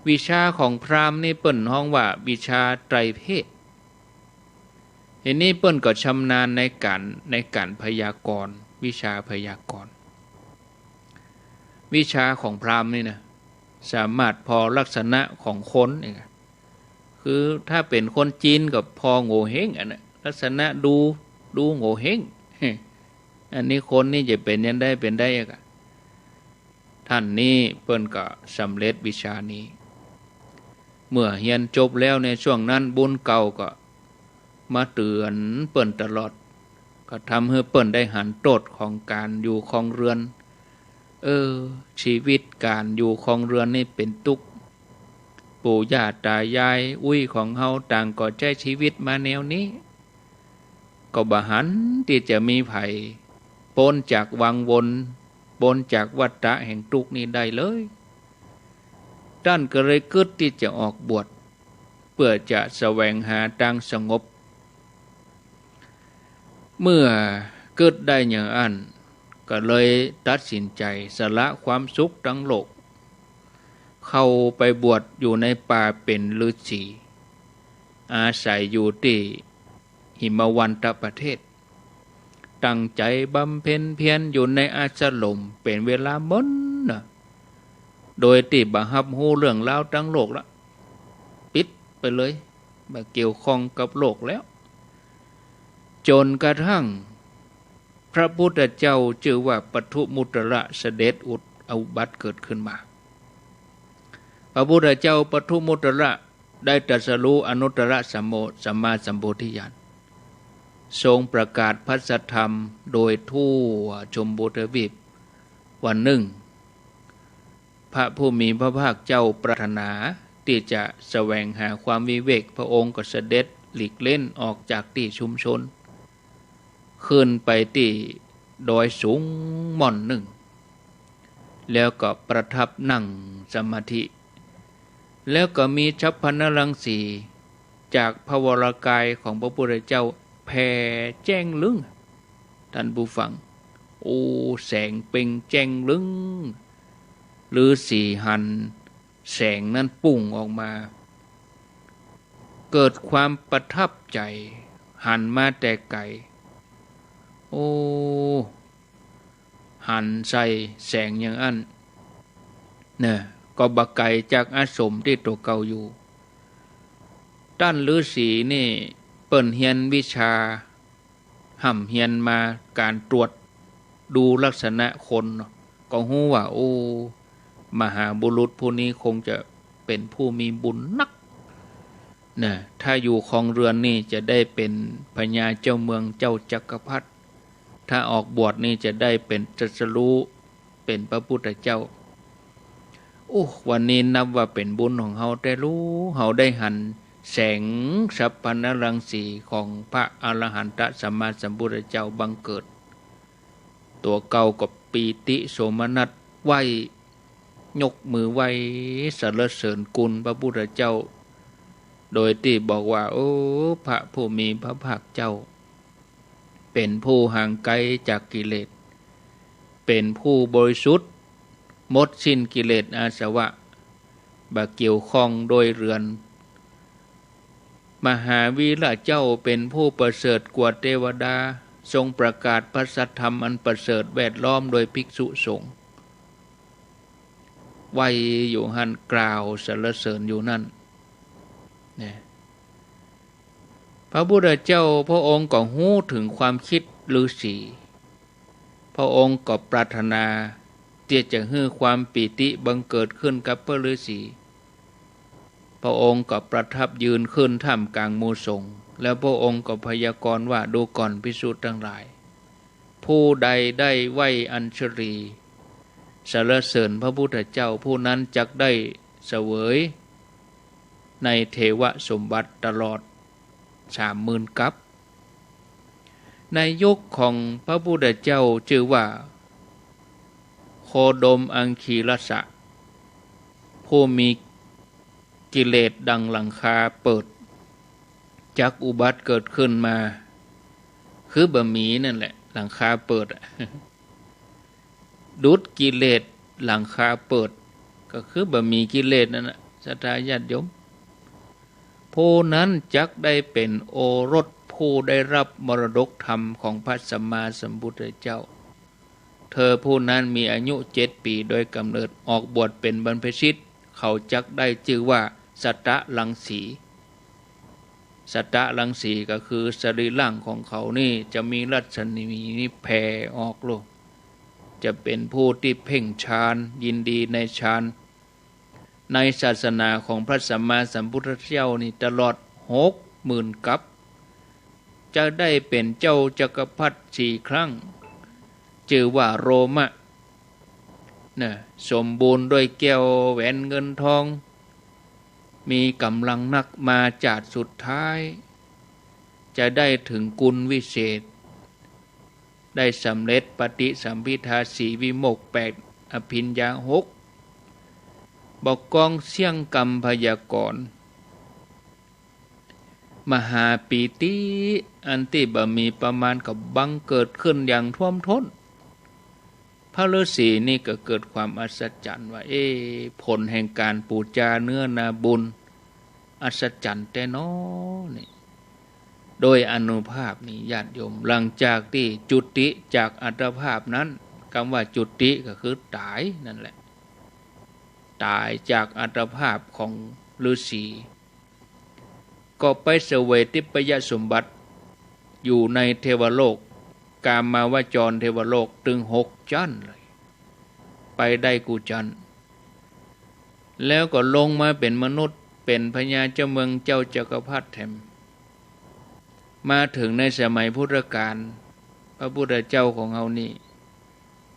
วิชาของพราหมณ์นี่เปิ้นฮ้องว่าวิชาไตรเพศทีนี้เปิ้นก็ชำนาญในการพยากรณ์วิชาพยากรณ์วิชาของพราหมณ์นี่นะสามารถพอลักษณะของคนนี่คือถ้าเป็นคนจีนก็พอโง่เฮงอันนั้นลักษณะดูโง่เฮงอันนี้คนนี่จะเป็นยังได้เป็นได้อะท่านนี้เปิ้นก็สำเร็จวิชานี้เมื่อเรียนจบแล้วในช่วงนั้นบุญเก่าก็มาเตือนเปิ้นตลอดก็ทำให้เปิ้นได้หันโทษของการอยู่ครองเรือนชีวิตการอยู่ครองเรือนนี่เป็นทุกข์ปู่ย่าตายายอุ้ยของเฮาต่างก็ใช้ชีวิตมาแนวนี้ก็บ่หันที่จะมีไผพ้นจากวังวนพ้นจากวัฏฏะแห่งทุกข์นี้ได้เลยท่านก็เลยคิดที่จะออกบวชเพื่อจะแสวงหาทางสงบเมื่อเกิดได้อย่างอัน ก็เลยตัดสินใจสละความสุขทั้งโลกเข้าไปบวชอยู่ในป่าเป็นฤาษีอาศัยอยู่ที่หิมวันตประเทศตั้งใจบำเพ็ญเพียรอยู่ในอาสรมเป็นเวลาม้นนะโดยที่บ่รับรู้เรื่องราวทั้งโลกละปิดไปเลยบ่เกี่ยวข้องกับโลกแล้วจนกระทั่งพระพุทธเจ้าชื่อว่าปทุมุตระเสด็จอุบัติเกิดขึ้นมาพระพุทธเจ้าปทุมุตระได้ตรัสรู้อนุตตรสัมมาสัมโพธิญาณทรงประกาศพระสัทธรรมโดยทั่วชมพูทวีปวันหนึ่งพระผู้มีพระภาคเจ้าปรารถนาที่จะแสวงหาความวิเวกพระองค์ก็เสด็จหลีกเล่นออกจากที่ชุมชนขึ้นไปที่ดอยสูงหม่อนหนึ่งแล้วก็ประทับนั่งสมาธิแล้วก็มีฉัพพนรังสีจากพระวรกายของพระพุทธเจ้าแผ่แจ้งลึงท่านผู้ฟังโอ้แสงเปล่งแจ้งลึงหรือสีหันแสงนั้นปุ่งออกมาเกิดความประทับใจหันมาแต่ไกลโอ้หันใส่แสงอย่างอันเนี่ยก็บักไก่จากอาสมที่ตัวเก่าอยู่ท่านฤาษีนี่เปิ่นเฮียนวิชาห่ำเฮียนมาการตรวจดูลักษณะคนก็ฮู้ว่าโอ้มหาบุรุษผู้นี้คงจะเป็นผู้มีบุญนักนะถ้าอยู่ครองเรือนนี่จะได้เป็นพญาเจ้าเมืองเจ้าจักรพรรดิถ้าออกบวชนี่จะได้เป็นตรัสรู้เป็นพระพุทธเจ้าโอ้วันนี้นับว่าเป็นบุญของเฮาได้รู้เฮาได้หันแสงสัพพนรังสีของพระอรหันตสัมมาสัมพุทธเจ้าบังเกิดตัวเก่ากับปีติโสมนัสไหวยกมือไหวสรรเสริญกุลพระพุทธเจ้าโดยที่บอกว่าโอ้พระผู้มีพระภาคเจ้าเป็นผู้ห่างไกลจากกิเลสเป็นผู้บริสุทธิ์หมดสิ้นกิเลสอาสวะบ่เกี่ยวข้องโดยเรือนมหาวีระเจ้าเป็นผู้ประเสริฐกว่าเทวดาทรงประกาศพระสัทธรรมอันประเสริฐแวดล้อมโดยภิกษุสงฆ์ไว้อยู่หันกล่าวสรรเสริญอยู่นั่นเนี่ยพระพุทธเจ้าพระองค์ก็หู้ถึงความคิดฤาษีพระองค์ก็ปรารถนาที่จะให้ความปิติบังเกิดขึ้นกับพระฤาษีพระองค์ก็ประทับยืนขึ้นท่ามกลางหมู่สงฆ์แล้วพระองค์ก็พยากรณ์ว่าดูก่อนภิกษุทั้งหลายผู้ใดได้ไหวอัญชลีสรรเสริญพระพุทธเจ้าผู้นั้นจักได้เสวยในเทวสมบัติตลอด30,000 กัปในยุคของพระพุทธเจ้าชื่อว่าโคดมอังคีรสะผู้มีกิเลสดังหลังคาเปิดจักอุบัติเกิดขึ้นมาคือบะหมี่นั่นแหละหลังคาเปิดดุจกิเลสหลังคาเปิดก็คือบะหมี่กิเลสนั่นแหละศรัทธาญาติโยมผู้นั้นจักได้เป็นโอรสผู้ได้รับมรดกธรรมของพระสัมมาสัมพุทธเจ้าเธอผู้นั้นมีอายุ7 ปีโดยกำเนิดออกบวชเป็นบรรพชิตเขาจักได้ชื่อว่าสัตตรังสีสัตตรังสีก็คือสรีร่างของเขานี่จะมีรัศมีนี่แผ่ออกโลกจะเป็นผู้ที่เพ่งฌานยินดีในฌานในศาสนาของพระสัมมาสัมพุทธเจ้านี่ตลอด60,000 กัปจะได้เป็นเจ้าจักรพรรดิ4 ครั้งชื่อว่าโรมะนะสมบูรณ์ด้วยแก้วแหวนเงินทองมีกำลังนักมาจาดสุดท้ายจะได้ถึงกุลวิเศษได้สำเร็จปฏิสัมภิทา4 วิโมกข์8อภิญญา6บอกกองเสี่ยงกรรมพยากรณ์มหาปีติอันที่บ่มีประมาณกับบังเกิดขึ้นอย่างท่วมท้น พระฤาษีนี่ก็เกิดความอัศจรรย์ว่าผลแห่งการปูจาเนื้อนาบุญอัศจรรย์แต่น้อนี่โดยอนุภาพนี้ญาติโยมหลังจากที่จุติจากอัตภาพนั้นคำว่าจุติก็คือตายนั่นแหละตายจากอัตภาพของฤาษีก็ไปเสวยทิพยสมบัติอยู่ในเทวโลกกามาวจรเทวโลกถึง6 ชั้นเลยไปได้กุจันแล้วก็ลงมาเป็นมนุษย์เป็นพญาเจ้าเมืองเจ้าจักรพรรดิแถมมาถึงในสมัยพุทธกาลพระพุทธเจ้าของเรานี่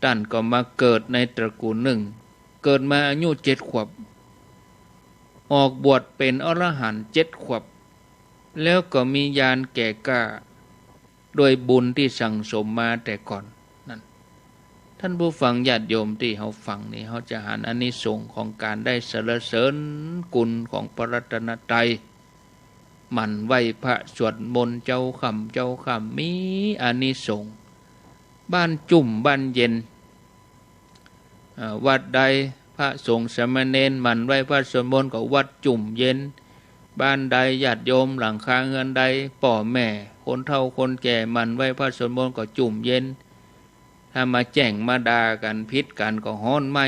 ท่านก็มาเกิดในตระกูลหนึ่งเกิดมาอายุ7 ขวบออกบวชเป็นอรหันต์7 ขวบแล้วก็มีญาณแก่กล้าโดยบุญที่สั่งสมมาแต่ก่อนนั่นท่านผู้ฟังญาติโยมที่เขาฟังนี่เขาจะหันอานิสงส์ของการได้สรรเสริญกุลของพระรัตนตรัยหมั่นไหวพระสวดมนต์เจ้าคำมีอานิสงส์บ้านจุ่มบ้านเย็นวัดใดพระสงฆ์สามเณรหมั่นไหวพระสวดมนต์ก็วัดจุ่มเย็นบ้านใดญาติโยมหลังคาเงินใดพ่อแม่คนเฒ่าคนแก่มันไหว้พระสวดมนต์ก็จุ่มเย็นถ้ามาแจ้งมาด่ากันพิษกันก็ฮ้อนไหม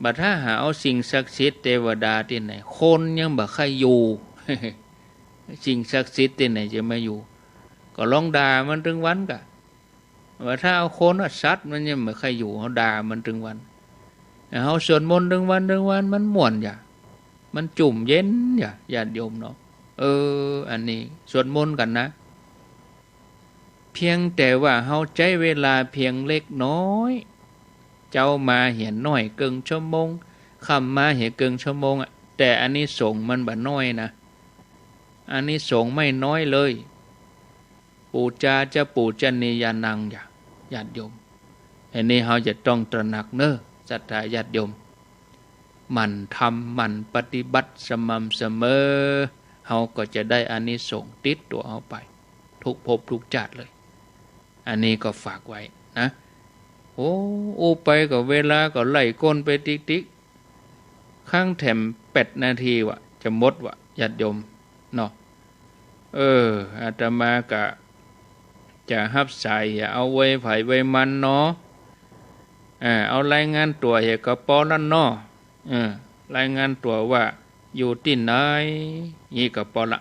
บัดถ้าหาเอาสิ่งศักดิ์สิทธิ์เทวดาที่ไหนคนยังบ่ใครอยู่ สิ่งศักดิ์สิทธิ์ที่ไหนจะมาอยู่ก็ลองด่ามันถึงวันกะว่าถ้าเอาคนสัตว์มันยังบ่ใครอยู่เขาด่ามันถึงวันเขาสวดมนต์ถึงวันมันม่วนอย่ามันจุ่มเย็นอย่าญาติโยมเนาะอันนี้สวดมนต์กันนะเพียงแต่ว่าเฮาใช้เวลาเพียงเล็กน้อยเจ้ามาเห็นน้อยเกินชั่วโมงคำมาเห็นเกินชั่วโมงแต่อันนี้สงมันบ่น้อยนะอันนี้สงไม่น้อยเลยปูจาจะปูจนียานังอย่าญาติโยมอันนี้เฮาจะต้องตระหนักเนอะศรัทธาญาติโยมมันทำมันปฏิบัติสม่ำเสมอเฮาก็จะได้อานิสงส์ติดตัวเฮาไปทุกภพทุกชาติเลยอันนี้ก็ฝากไว้นะโอ้ไปก็เวลาก็ไล่ก้นไปติ๊กข้างแถม8 นาทีวะจะหมดวะญาติโยมเนาะอาตมากะจะฮับใส่เอาไว้ไผไว้มันเนาะเอารายงานตัวเหตุก็ปอนั่นเนาะรายงานตัวว่าอยู่ที่ไหนนี่ก็พอละ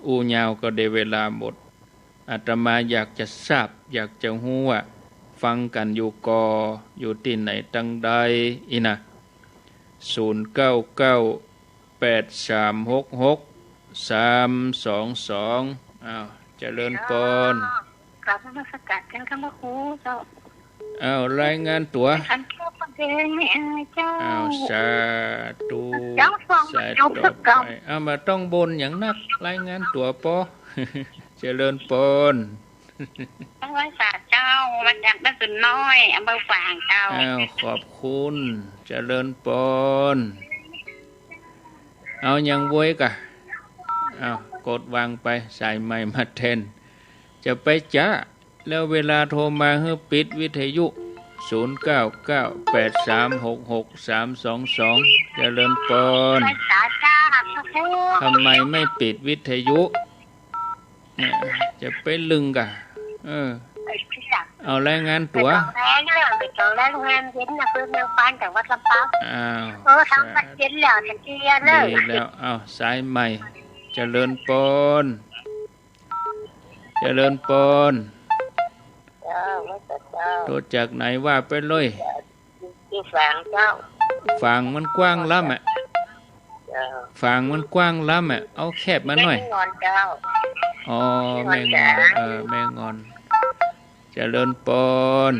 อูยาวก็ได้เวลาหมดอาตมาอยากจะทราบอยากจะรู้ว่าฟังกันอยู่ที่ไหนตั้งใดอีนะ0998366322เจริญพรกราบนมัสการกันค่ะพระครูเจ้ารายงานตัวฉันชอบประเด็นนี่เจ้าสาธุสาธุมาต้องบนอย่างนักรายงานตัวปอเจริญพรต้องไว้สาเจ้ามาจากบ้านสุนน้อยอำเภอฝางเจ้าขอบคุณเจริญพรเอายังบวยกะกดวางไปใส่ไม้มาแทนจะไปจ้าแล้วเวลาโทรมาให้ปิดวิทยุ0998366322เจริญพรทำไมไม่ปิดวิทยุจะไปลึงกะเอารายงานตัวรายงานเย็นนะเพื่อนเมืองปานแต่วัดลำปางทำวัดเย็นแล้วทันทีเลยดีแล้วสายใหม่เจริญพรเจริญพรตัวจากไหนว่าไปเลยฝางเจ้าฝางมันกว้างล้ำฝางมันกว้างล้ำเอาแคบมาหน่อยแม่งอนเจ้าแม่งอนแม่งอนเจริญพร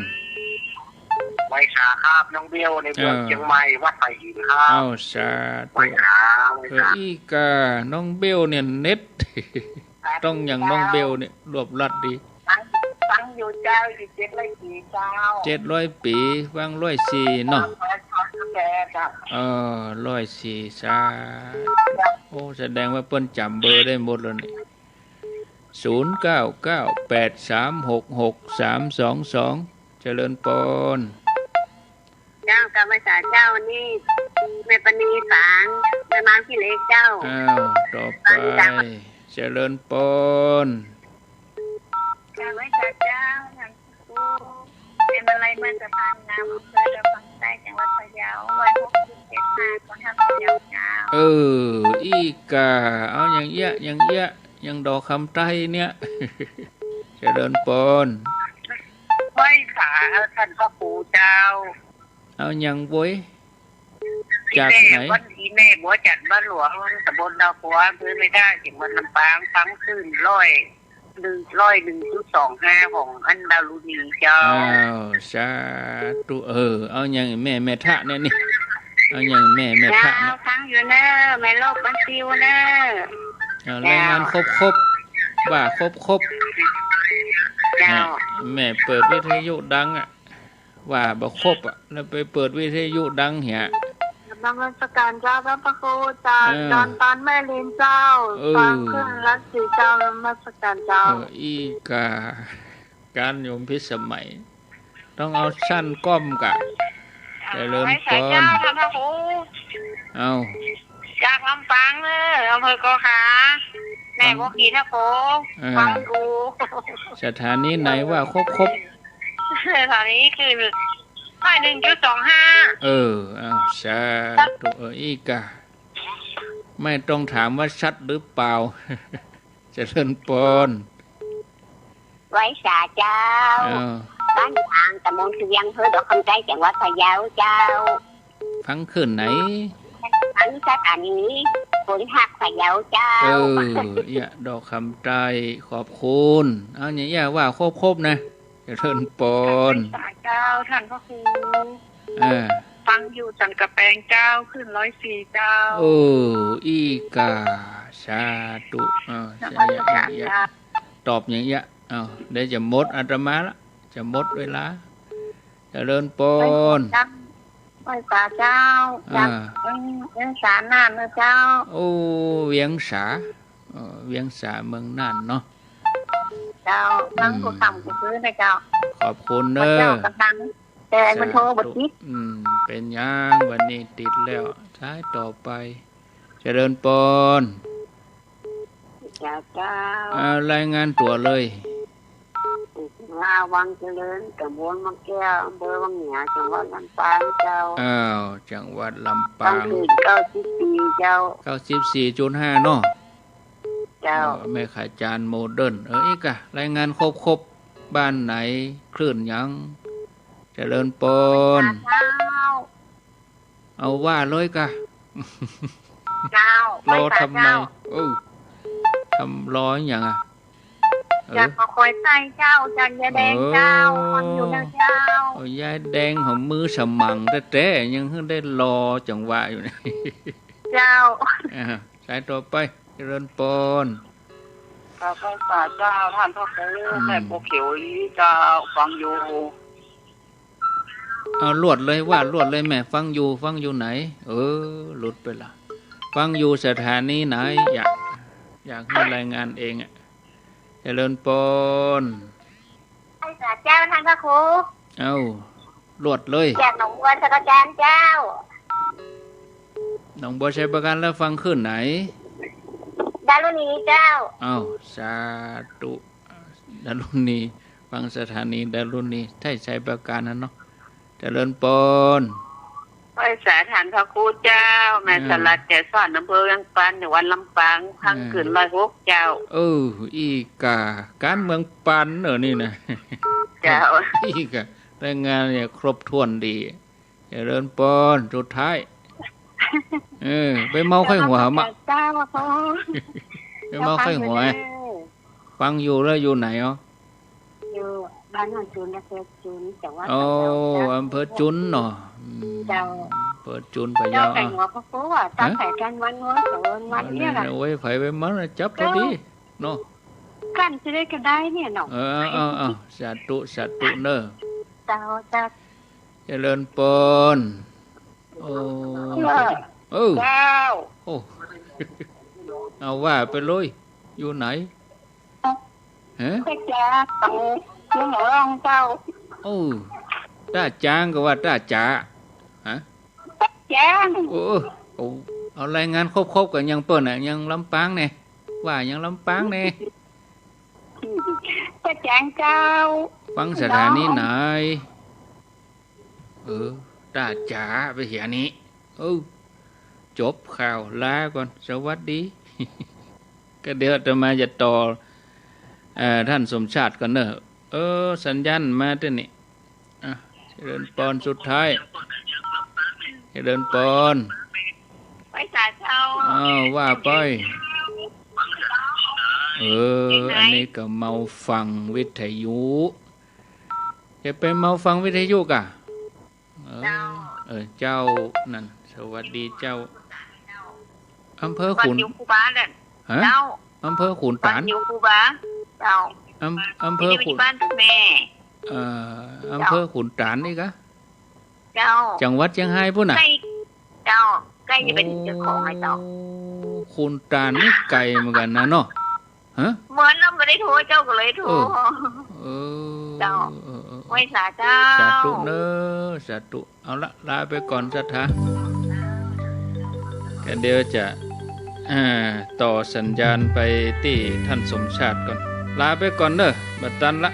ไว้ขาครับน้องเบี้ยวในเมืองเชียงใหม่วัดไผ่หินครับสาธุอีกาน้องเบี้ยวเนี่ยเน็ตต้องอย่างน้องเบี้ยวเนี่ยรวบรัดดีฟังอยู่เจ้าอยู่700 ปีเจ้า700 ปีฟัง104เนาะ104ซาแสดงว่าเปิ้นจำเบอร์ได้หมดแล้วนี่0998366322 เจริญปนเจ้ากรรมสารเจ้านี่แม่ปณีสารแม่ม้าพี่เล็กเจ้าต่อไปเจริญปนกรรมสารเจ้าทางกูเป็นอะไรเมื่อสะพานน้ำเคยเดินทางใต้จังหวัดพะเยา167ของทางพะเยาเจ้าอีกาเอาอย่างเยอะยังดอกคำใจเนี่ยเจริญปนไหว้ขาท่านพ่อปู่เจ้าเอายังบุ้ยจากไหนวันที่แม่บัวจัดบ้านหลวงตำบลดาวปัวพื้นไม่ได้จังหวัดลำปางฟังขึ้น101.25ของอันดารุณีเจ้าสาธุเอาอย่างแม่ทะเนี่ยนี่เอาอย่างแม่ทะเนี่ยฟังอยู่เนอะแม่โลกมันซิวเนอะรายงานครบว่าครบแม่เปิดวิทยุดังอ่ะว่าบ่ครบอ่ะแล้วไปเปิดวิทยุดังเหี้ยนมัสการเจ้าพระพุทธเจ้าจอนตอนแม่ลินเจ้าฟังขึ้นรักสีเจ้านมัสการเจ้าอีกาการโยมพิสมัยต้องเอาสั้นก้มกะเจริญพรเอาจากลำปางเลยอำเภอโกขาแม่บอกขี่ท่าโคฟังกูสถานีไหนว่าครบสถานีคือ1.25เอาสาธุอีกาไม่ต้องถามว่าชัดหรือเปล่าเจริญพรไว้สาเจ้าบ้านทางตำบลคือยังอำเภอดอกคำใจจังหวัดพะเยาเจ้าฟังขึ้นไหนฟังสถานีฝนหักพะเยาเจ้าอย่าดอกคำใจขอบคุณเอาอย่าว่าครบนะเจริญพรเจ้าท่านพระครูฟังอยู่สันกระแปงเจ้าขึ้น104เจ้าอีกาสาธุตอบอย่างเงี้ยเดี๋ยวจะหมดอาตมาละจะหมดเวลาเจริญพรไปป่าเจ้าเวียงสาน่านนะเจ้าเวียงสาเมืองน่านเนาะเจ้านั่งกูคำกูซื้อนะเจ้าขอบคุณเนอะแต่มันโทรบติดเป็นยังวันนี้ติดแล้วใช้ต่อไปเจริญพรเจ้ารายงานตัวเลยว่าวังเจริญตำบลมะแก้วอำเภอวังเหนือจังหวัดลำปางเจ้าจังหวัดลำปาง94เจ้า94.5เนาะเจ้าแม่ขายจานโมเดิร์นอีกอะรายงานครบบ้านไหนคลื่นยังเจริญปนเอาว่าเลยกะรอทำไมทำร้อยอย่างอ่ะอยากมาคอยใส่เจ้าจันยาแดงเจ้าคนอยู่นะเจ้ายาแดงของมือสมังแต่ยังได้รอจังหวะอยู่นี่เจ้าสายต่อไปเจริญปนข้าพเจ้าท่านพ่อครูแม่ปูเขียวเจ้าฟังอยู่ลวดเลยแม่ฟังอยู่ไหนหลุดไปละฟังอยู่สถานีไหนอยากให้รายงานเองอ่ะเจริญปนไอ้สาเจ้าท่านพระครูลวดเลยจากหนองบัวชัยประการเจ้าหนองบัวชัยประการแล้วฟังขึ้นไหนดารุณีเจ้าสาธุดารุณีฟังสถานีดารุณีใช่ชัยประการนั่นเนาะเจริญปนไปสาธานพระครูเจ้าแม่สลัดแก่สอนอำเภอลำปางจังหวัดลำปางพังขึ้น106เจ้าอีกาการเมืองปันนี่นะเจ้าอีการายงานเนี่ยครบถ้วนดีเจริญปนสุดท้ายไปเมาไข้หัวมาเจ้าพ่อไปเมาไข้หัวฟังอยู่แล้วอยู่ไหนอยู่บ้านจุนอำเภอจุนจังหวัดอำเภอจุนเนาะเจ้าเปิดจุนไปยาวแต่หัวพระโก้ตั้งแต่กันวันเนี่ยแหละโอ้ยไผไปมันจับพอดีเนาะกันจะได้ก็ได้เนี่ยเนาะสาธุเนอะเจ้าเจริญปนเจ้าเอาว่าไปเลยอยู่ไหนไปแจกตังค์หมอรองเจ้า โอ้ต้าจางก็ว่าต้าจ๋าฮะ จ้าง โอ้เอารายงานครบๆกันยังเปิ้นน่ะยังลำปางแน่ว่ายังลำปางแน่ ก็จ้างเจ้า ฟังสถานีไหนต้าจ๋าไปเหียนี้จบข่าวลาก่อนสวัสดี ก็เดี๋ยวจะมาจะต่อท่านสมชาติก่อนเนอะสัญญาณมาตัวนี้เดินปอนสุดท้ายเดินปอน ไว้สาเจ้า ว่าไปอันนี้ก็เมาฟังวิทยุจะไปเมาฟังวิทยุกะเจ้านั่นสวัสดีเจ้าอำเภอขุน อยู่คูบ้านนั่นเจ้า อำเภอขุนตาน อยู่คูบ้านเจ้า อำเภอขุน บ้านแม่ อำเภอขุนตานนี่กะ เจ้า จังหวัดเชียงรายพุ่นน่ะ เจ้าใกล้จะเป็นเจ้าของไอ้เจ้า ขุนตานนี่ไกลเหมือนกันนะเนาะฮะ เหมือนเราไม่ได้โทรเจ้าก็เลยโทรเจ้าไว้สาเจ้า สาธุเนอะสาธุเอาละลาไปก่อนสัทธากันเดี๋ยวจะต่อสัญญาณไปที่ท่านสมชาติก่อนลาไปก่อนเนอะบัดตันละ